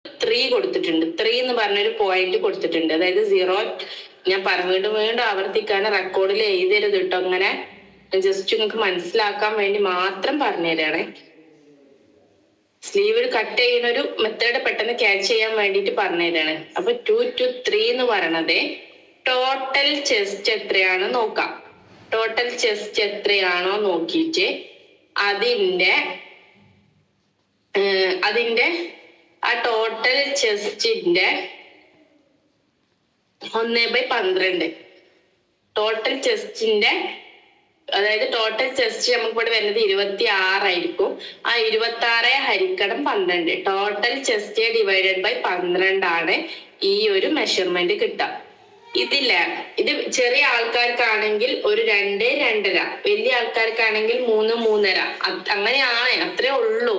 3 കൊടുത്തിട്ടുണ്ട്. 3 എന്ന് പറഞ്ഞൊരു പോയിന്റ് കൊടുത്തിട്ടുണ്ട്. അതായത് 0. ഞാൻ വീണ്ടും ആവർത്തിക്കാണ്, റെക്കോർഡിൽ എഴുതരുത് കേട്ടോ. അങ്ങനെ ജസ്റ്റ് നിങ്ങൾക്ക് മനസ്സിലാക്കാൻ വേണ്ടി മാത്രം പറഞ്ഞുതരാണ്. സ്ലീവ് കട്ട് ചെയ്യുന്ന ഒരു മെത്തേഡ് പെട്ടെന്ന് ക്യാച്ച് ചെയ്യാൻ വേണ്ടിയിട്ട് പറഞ്ഞുതരാണ്. അപ്പൊ 2 to 3 എന്ന് പറയണത് ടോട്ടൽ ചെസ്റ്റ് എത്രയാണ് നോക്കാം. ടോട്ടൽ ചെസ്റ്റ് എത്രയാണോ നോക്കിയിട്ട് അതിന്റെ ആ ടോട്ടൽ ചെസ്റ്റിന്റെ 1/12. ടോട്ടൽ ചെസ്റ്റിന്റെ, അതായത് ടോട്ടൽ ചെസ്റ്റ് നമുക്ക് ഇവിടെ വരുന്നത് 26 ആയിരിക്കും. ആ 26 ഹരിക്കണം 12. ടോട്ടൽ ചെസ്റ്റ് ഡിവൈഡഡ് ബൈ 12 ആണ് ഈ ഒരു മെഷർമെന്റ് കിട്ടുക. ഇത് ചെറിയ ആൾക്കാർക്കാണെങ്കിൽ ഒരു 2, 2.5. വലിയ ആൾക്കാർക്കാണെങ്കിൽ 3, 3.5. അങ്ങനെയാണ്, അത്രേ ഉള്ളൂ.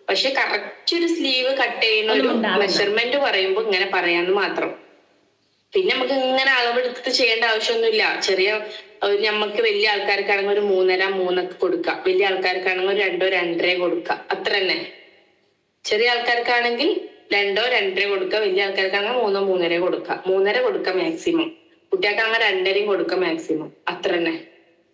പക്ഷെ കറക്റ്റ് ഒരു സ്ലീവ് കട്ട് ചെയ്യുന്ന ഒരു മെഷർമെന്റ് പറയുമ്പോൾ ഇങ്ങനെ പറയാന്ന് മാത്രം. പിന്നെ നമുക്ക് ഇങ്ങനെ അളവെടുത്ത് ചെയ്യേണ്ട ആവശ്യമൊന്നുമില്ല. നമുക്ക് വലിയ ആൾക്കാർക്കാണെങ്കിൽ ഒരു 3.5, 3 കൊടുക്കാം. വലിയ ആൾക്കാർക്കാണെങ്കിൽ ഒരു 2, 2.5 കൊടുക്കാം. അത്ര തന്നെ. ചെറിയ ആൾക്കാർക്കാണെങ്കിൽ 2, 2.5 കൊടുക്കാം. വലിയ ആൾക്കാർക്കാണെങ്കിൽ 3, 3.5 കൊടുക്കാം. 3.5 കൊടുക്കാം മാക്സിമം. കുട്ടികൾക്കാണെങ്കിൽ 2.5 കൊടുക്കാം മാക്സിമം. അത്ര തന്നെ.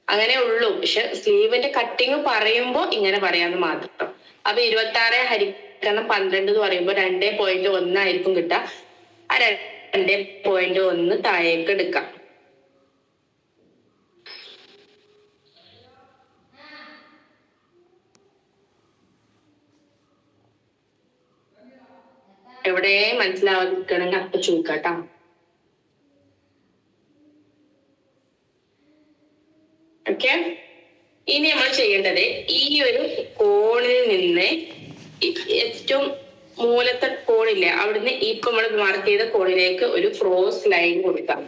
അങ്ങനെ ഉള്ളൂ. പക്ഷെ സ്ലീവിന്റെ കട്ടിങ് പറയുമ്പോ ഇങ്ങനെ പറയാന്ന് മാത്രം. അപ്പൊ 26 ഹരിക്കണം 12 എന്ന് പറയുമ്പോ 2.1 ആയിരിക്കും കിട്ടുക. ആ 2.1 താഴേക്ക് എടുക്കാം. എവിടെ മനസ്സിലാവാതിരിക്കണമെങ്കിൽ അപ്പൊ ചോദിക്കാട്ടോ. ഓക്കെ. ഇനി നമ്മൾ ചെയ്യേണ്ടത് ഈ ഒരു കോണിൽ നിന്ന് ഏറ്റവും മൂലത്തെ കോണില്ലേ, അവിടുന്ന് ഇപ്പൊ നമ്മൾ മാർക്ക് ചെയ്ത കോണിലേക്ക് ഒരു ക്രോസ് ലൈൻ കൊടുക്കാം.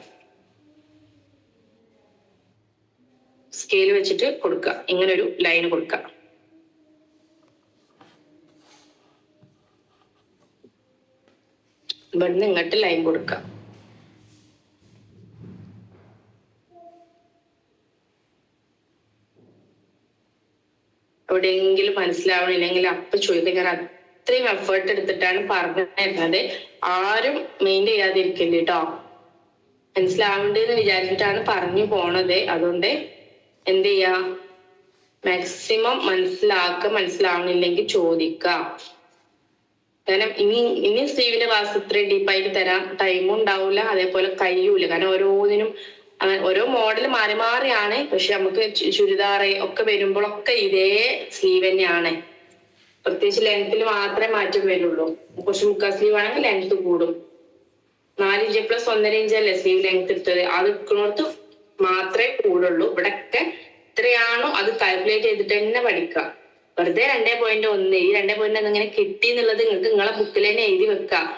സ്കെയിൽ വെച്ചിട്ട് കൊടുക്കുക. ഇങ്ങനെ ഒരു ലൈൻ കൊടുക്കുക. ഇവിടുന്ന് ഇങ്ങോട്ട് ലൈൻ കൊടുക്കുക. എവിടെയെങ്കിലും മനസ്സിലാവണില്ലെങ്കിൽ അപ്പൊ ചോദിക്കുക. ഞാൻ അത്രയും എഫേർട്ട് എടുത്തിട്ടാണ് പറഞ്ഞു തരുന്നത്. ആരും മെയിൻ ചെയ്യാതിരിക്കില്ല കേട്ടോ. മനസ്സിലാവണ്ടെന്ന് വിചാരിച്ചിട്ടാണ് പറഞ്ഞു പോണത്. അതുകൊണ്ട് എന്ത് ചെയ്യാ, മാക്സിമം മനസ്സിലാവണില്ലെങ്കിൽ ചോദിക്കാം. കാരണം ഇനി സ്ലീവിന്റെ ക്ലാസ് ഇത്രയും ഡീപ്പായിട്ട് തരാൻ ടൈമും ഉണ്ടാവില്ല, അതേപോലെ കഴിയൂല. കാരണം ഓരോ മോഡൽ മാറി മാറിയാണ്. പക്ഷെ നമുക്ക് ചുരിദാറ് ഒക്കെ വരുമ്പോഴൊക്കെ ഇതേ സ്ലീവ് തന്നെയാണ്. പ്രത്യേകിച്ച് ലെങ്ത്തിൽ മാത്രമേ മാറ്റം വരുള്ളൂ. കുറച്ച് മുക്കാൽ സ്ലീവ് ആണെങ്കിൽ ലെങ്ത് കൂടും. 4 ഇഞ്ച് പ്ലസ് 1.5 ഇഞ്ച് അല്ലേ സ്ലീവ് ലെങ്ത് എടുത്തത്. അത് എടുക്കുന്നിടത്ത് മാത്രമേ കൂടുള്ളൂ. ഇവിടെയൊക്കെ എത്രയാണോ അത് കാൽക്കുലേറ്റ് ചെയ്തിട്ട് തന്നെ പഠിക്കുക. വെറുതെ 2.1 ഈ 2.1 ഇങ്ങനെ കിട്ടി എന്നുള്ളത് നിങ്ങൾക്ക് നിങ്ങളെ ബുക്കിൽ തന്നെ എഴുതി വെക്കാം.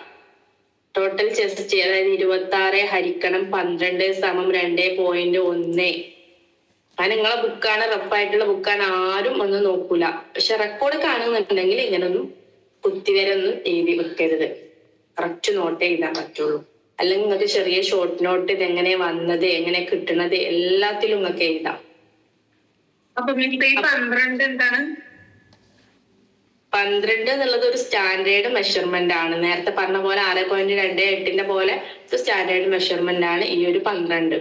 ടോട്ടൽ ചെസ്റ്റ് അതായത് 26 ഹരിക്കണം 12 സമം 2.1. അത് നിങ്ങളെ ബുക്കാണ്, റഫായിട്ടുള്ള ബുക്കാണ്. ആരും ഒന്നും നോക്കൂല. പക്ഷെ റെക്കോർഡ് കാണുന്നുണ്ടെങ്കിൽ ഇങ്ങനൊന്നും കുത്തിവരൊന്നും എഴുതി വെക്കരുത്. കറക്റ്റ് നോട്ടേ എഴുതാൻ പറ്റുള്ളൂ. അല്ലെങ്കിൽ നിങ്ങൾക്ക് ചെറിയ ഷോർട്ട് നോട്ട് ഇതെങ്ങനെ വന്നത്, എങ്ങനെ കിട്ടണത് എല്ലാത്തിലും നിങ്ങൾക്ക് എഴുതാം. അപ്പൊ 12 എന്താണ്? 12 എന്നുള്ളത് ഒരു സ്റ്റാൻഡേർഡ് മെഷർമെന്റ് ആണ്. നേരത്തെ പറഞ്ഞ പോലെ 6.28 പോലെ ഒരു സ്റ്റാൻഡേർഡ് മെഷർമെന്റ് ആണ് ഈ ഒരു 12.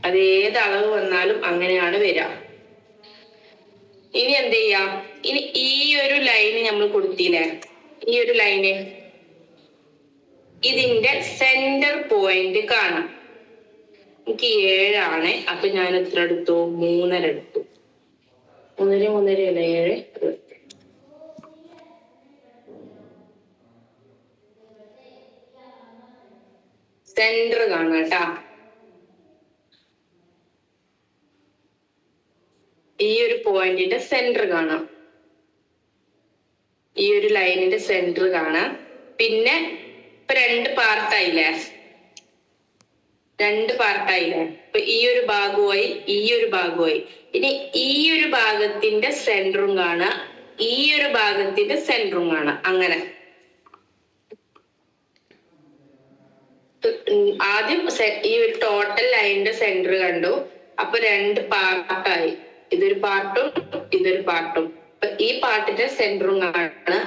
അത് ഏത് അളവ് വന്നാലും അങ്ങനെയാണ് വരിക. ഇനി എന്ത് ചെയ്യാം, ഇനി ഈ ഒരു ലൈന് നമ്മൾ കൊടുത്തില്ലേ, ഈ ഒരു ലൈന് ഇതിന്റെ സെന്റർ പോയിന്റ് കാണാം. എനിക്ക് 7 ആണ്. അപ്പൊ ഞാൻ എത്ര എടുത്തു? 3.5 എടുത്തു. 3.5 അല്ല 7. സെന്റർ കാണാം കേട്ടാ. ഈ ഒരു പോയിന്റിന്റെ സെന്റർ കാണാം. ഈ ഒരു ലൈനിന്റെ സെന്റർ കാണാം. പിന്നെ ഇപ്പൊ 2 പാർട്ടായില്ലേ, 2 പാർട്ടായില്ലേ. അപ്പൊ ഈ ഒരു ഭാഗമായി ഈ ഒരു ഭാഗമായി. ഇനി ഈ ഒരു ഭാഗത്തിന്റെ സെന്ററും കാണാം, ഈ ഒരു ഭാഗത്തിന്റെ സെന്ററും കാണാം. അങ്ങനെ ആദ്യം ഈ ഒരു ടോട്ടൽ ലൈനിന്റെ സെന്റർ കണ്ടു. അപ്പൊ 2 പാർട്ടായി. ഇതൊരു പാർട്ടും ഇതൊരു പാർട്ടും. അപ്പൊ ഈ പാർട്ടിന്റെ സെന്ററും കാണാം,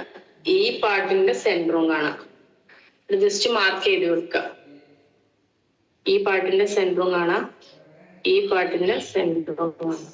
ഈ പാട്ടിന്റെ സെന്ററും കാണാം. ജസ്റ്റ് മാർക്ക് ചെയ്ത് വെക്കുക. ഈ പാട്ടിന്റെ സെന്ററും കാണാം, ഈ പാട്ടിന്റെ സെന്ററും കാണാം.